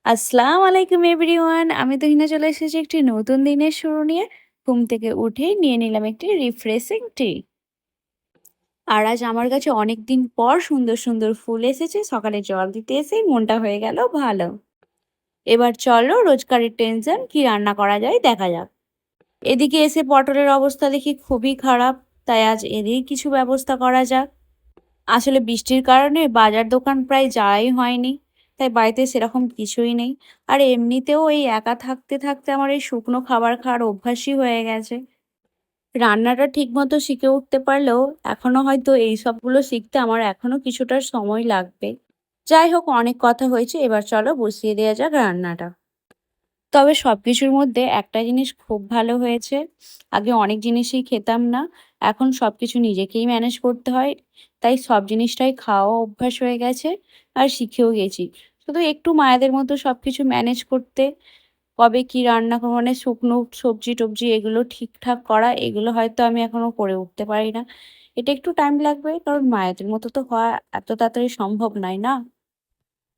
আসসালামু আলাইকুম এভরিওয়ান। আমি তুহিনা চলে এসেছি একটি নতুন দিনের শুরু নিয়ে। ঘুম থেকে উঠেই নিয়ে নিলাম একটি রিফ্রেশিং টি। আর আজ আমার কাছে অনেকদিন পর সুন্দর, সুন্দর ফুল এসেছে। সকালে জল দিতে এসেই মনটা হয়ে গেল ভালো। এবার চলো রোজকারের টেনশন কি রান্না করা যায় দেখা যাক। এদিকে এসে পটলের অবস্থা দেখি খুবই খারাপ। তাই আজ এরই কিছু ব্যবস্থা করা যাক। আসলে বৃষ্টির কারণে বাজার দোকান প্রায় যাওয়াই হয়নি। তাই বাড়িতে সেরকম কিছুই নেই। আর এমনিতেও এই একা থাকতে, থাকতে আমার এই শুকনো খাবার খাওয়ার অভ্যাসই হয়ে গেছে। রান্নাটা ঠিকমতো শিখে উঠতে পারলেও এখনো হয়তো এই সবগুলো শিখতে আমার এখনো কিছুটা সময় লাগবে। যাই হোক অনেক কথা হয়েছে, এবার চলো বসিয়ে দেওয়া যাক রান্নাটা। তবে সবকিছুর মধ্যে একটা জিনিস খুব ভালো হয়েছে। আগে অনেক জিনিসই খেতাম না। এখন সবকিছু নিজেকেই ম্যানেজ করতে হয়। তাই সব জিনিসটাই খাওয়া অভ্যাস হয়ে গেছে আর শিখেও গেছি। শুধু একটু মায়েদের মতো সবকিছু ম্যানেজ করতে, কবে কি রান্না মানে শুকনো সবজি-টবজি এগুলো ঠিকঠাক করা, এগুলো হয়তো আমি এখনো করে উঠতে পারি না। এটা একটু টাইম লাগবে কারণ মায়েদের মতো তো হওয়া এত তাড়াতাড়ি সম্ভব নয় না?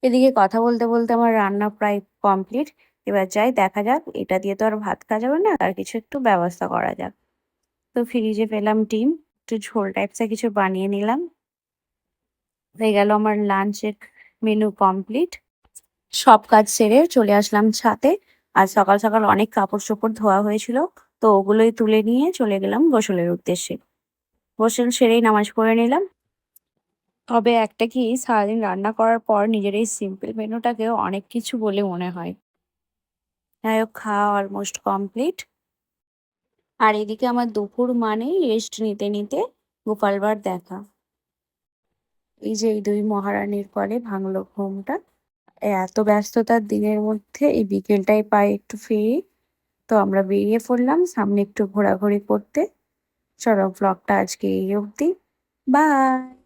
এদিকে কথা বলতে, বলতে আমার রান্না প্রায় কমপ্লিট। এবার যাই দেখা যাক, এটা দিয়ে তো আর ভাত খাওয়া যাবে না, আর কিছু একটু ব্যবস্থা করা যাক। তো ফ্রিজে পেলাম ডিম, একটু ঝোল টাইপসের কিছু বানিয়ে নিলাম। হয়ে গেল আমার লাঞ্চের মেনু কমপ্লিট। সব কাজ সেরে চলে আসলাম ছাদে। আর সকাল, সকাল অনেক কাপড়-চোপড় ধোয়া হয়েছিল। তো ওগুলোই তুলে নিয়ে চলে গেলাম গোসলের উদ্দেশ্যে। গোসল সেরেই নামাজ পড়ে নিলাম। তবে একটা কি সারাদিন রান্না করার পর নিজের এই সিম্পল মেনুটাকেও অনেক কিছু বলে মনে হয়। যাই হোক খাওয়া অলমোস্ট কমপ্লিট। আর এদিকে আমার দুপুর মানেই রেস্ট নিতে, নিতে গোপাল ভাঁড় দেখা। এই যে এই ২ মহারানীর পরে ভাঙলো ঘুমটা। এত ব্যস্ততার দিনের মধ্যে এই বিকেলটায় পাই একটু ফ্রি। তো আমরা বেরিয়ে পড়লাম সামনে একটু ঘোরাঘুরি করতে। চলো ব্লগটা আজকে এই অবধি। বাই।